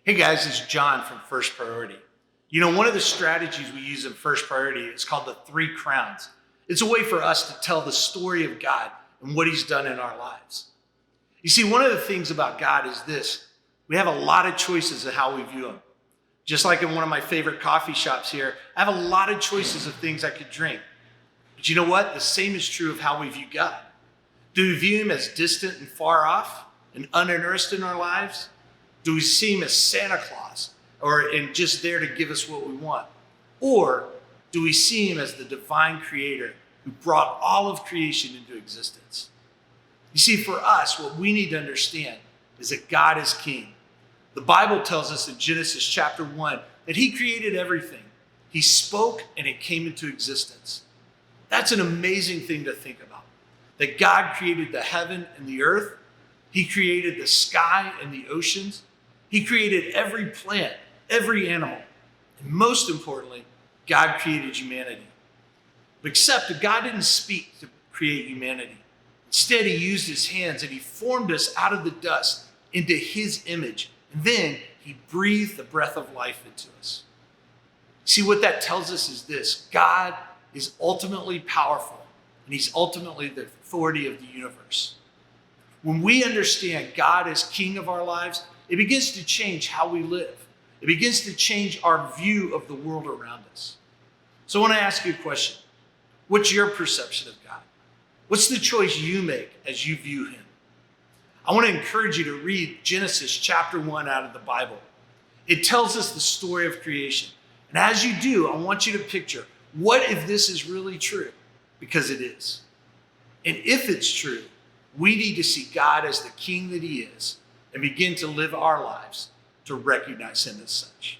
Hey guys, it's John from First Priority. One of the strategies we use in First Priority is called the Three Crowns. It's a way for us to tell the story of God and what He's done in our lives. You see, one of the things about God is this: we have a lot of choices of how we view Him. Just like in one of my favorite coffee shops here, I have a lot of choices of things I could drink. But you know what? The same is true of how we view God. Do we view Him as distant and far off and uninterested in our lives? Do we see Him as Santa Claus and just there to give us what we want? Or do we see Him as the divine creator who brought all of creation into existence? You see, for us, what we need to understand is that God is king. The Bible tells us in Genesis chapter 1 that He created everything. He spoke and it came into existence. That's an amazing thing to think about. That God created the heaven and the earth. He created the sky and the oceans. He created every plant, every animal. And most importantly, God created humanity. But except that God didn't speak to create humanity. Instead, He used His hands and He formed us out of the dust into His image. And then He breathed the breath of life into us. See, what that tells us is this: God is ultimately powerful, and He's ultimately the authority of the universe. When we understand God as king of our lives, it begins to change how we live. It begins to change our view of the world around us. So I want to ask you a question. What's your perception of God? What's the choice you make as you view Him? I want to encourage you to read Genesis chapter 1 out of the Bible. It tells us the story of creation. And as you do, I want you to picture, what if this is really true? Because it is. And if it's true, we need to see God as the king that He is and begin to live our lives to recognize Him as such.